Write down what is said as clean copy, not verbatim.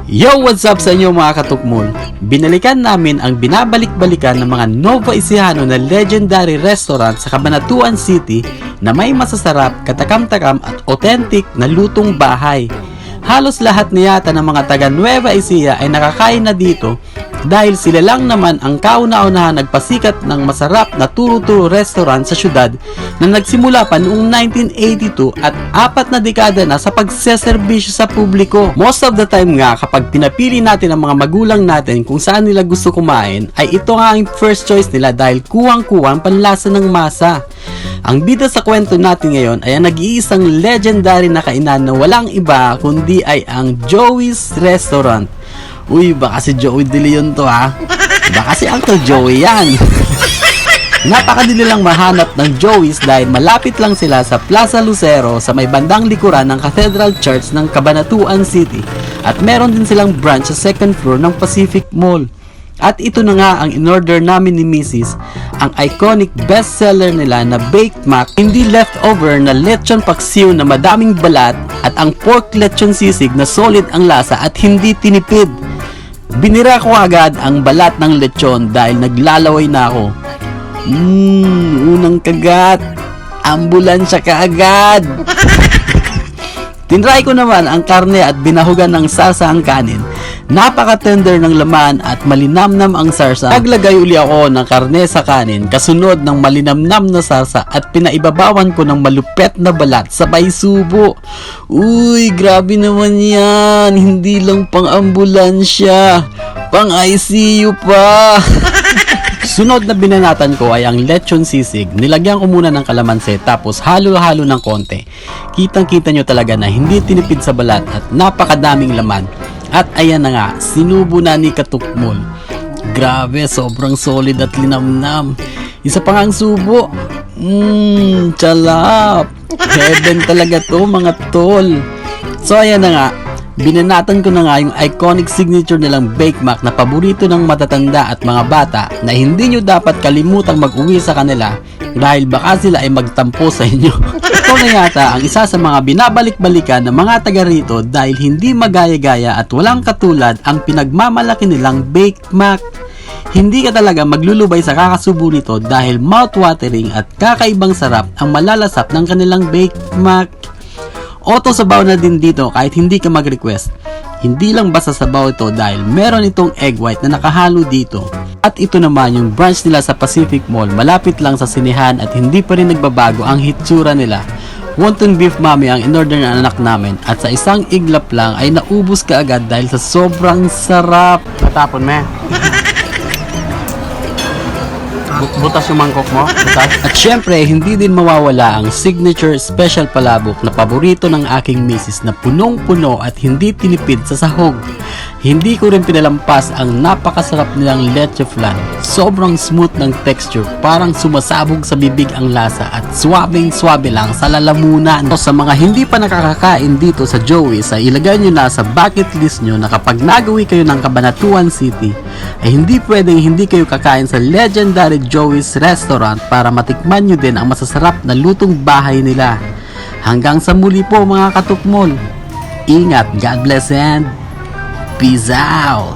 Yo! What's up sa inyo mga katukmol? Binalikan namin ang binabalik-balikan ng mga Nova Ecijano na legendary restaurant sa Cabanatuan City na may masasarap, katakam-takam at authentic na lutong bahay. Halos lahat na yata ng mga taga Nueva Ecija ay nakakain na dito dahil sila lang naman ang kauna-unahan nagpasikat ng masarap na turo-turo restaurant sa syudad na nagsimula pa noong 1982 at 4 na dekada na sa pagseserbisyo sa publiko. Most of the time nga kapag pinapili natin ang mga magulang natin kung saan nila gusto kumain ay ito nga ang first choice nila dahil kuwang-kuwang panlasa ng masa. Ang bida sa kwento natin ngayon ay ang nag-iisang legendary na kainan na walang iba kundi ay ang Joey's Restaurant. Uy, baka si Joey De Leon to ha? Baka si Uncle Joey yan. Napakadili lang mahanap ng Joey's dahil malapit lang sila sa Plaza Lucero sa may bandang likuran ng Cathedral Church ng Cabanatuan City at meron din silang branch sa second floor ng Pacific Mall. At ito na nga ang in-order namin ni Mrs. Ang iconic bestseller nila na Baked Mac, hindi leftover na lechon paksiw na madaming balat at ang pork lechon sisig na solid ang lasa at hindi tinipid. Binira ko agad ang balat ng lechon dahil naglalaway na ako. Unang kagat, ambulansya ka agad. Tinry ko naman ang karne at binahugan ng sarsa ang kanin. Napaka-tender ng laman at malinamnam ang sarsa. Naglagay uli ako ng karne sa kanin kasunod ng malinamnam na sarsa at pinaibabawan ko ng malupet na balat sabay subo. Uy, grabe naman yan. Hindi lang pang ambulansya, pang ICU pa. Sunod na binanatan ko ay ang lechon sisig. Nilagyan ko muna ng kalamansi tapos halo-halo ng konti. Kitang-kita nyo talaga na hindi tinipid sa balat at napakadaming laman. At ayan na nga, sinubo na ni Katukmol. Grabe, sobrang solid at linamnam. Isa pa nga ang subo. Chalap. Heaven talaga to mga tol. So ayan na nga, binanatan ko na nga yung iconic signature nilang Baked Mac na paborito ng matatanda at mga bata na hindi nyo dapat kalimutang mag-uwi sa kanila dahil baka sila ay magtampo sa inyo. Ito na yata ang isa sa mga binabalik-balikan ng mga taga rito dahil hindi magaya-gaya at walang katulad ang pinagmamalaki nilang Baked Mac. Hindi ka talaga maglulubay sa kakasubo nito dahil mouth-watering at kakaibang sarap ang malalasap ng kanilang Baked Mac. Auto sabaw na din dito kahit hindi ka mag-request. Hindi lang basta sabaw ito dahil meron itong egg white na nakahalo dito. At ito naman yung branch nila sa Pacific Mall, malapit lang sa sinihan at hindi pa rin nagbabago ang hitsura nila. Wonton beef mami ang in-order ng anak namin at sa isang iglap lang ay naubos ka agad dahil sa sobrang sarap. Natapon me. Butas yung mangkok mo? Butas? At syempre, hindi din mawawala ang signature special palabok na paborito ng aking misis na punong-puno at hindi tinipid sa sahog. Hindi ko rin pinalampas ang napakasarap nilang leche flan. Sobrang smooth ng texture, parang sumasabog sa bibig ang lasa at swabing-swabe lang sa lalamunan. So, sa mga hindi pa nakakakain dito sa Joey's, ay ilagay nyo na sa bucket list nyo na kapag nagawi kayo ng Cabanatuan City, ay hindi pwedeng hindi kayo kakain sa legendary Joey's Restaurant para matikman nyo din ang masasarap na lutong bahay nila. Hanggang sa muli po mga katukmol. Ingat, God bless and peace out!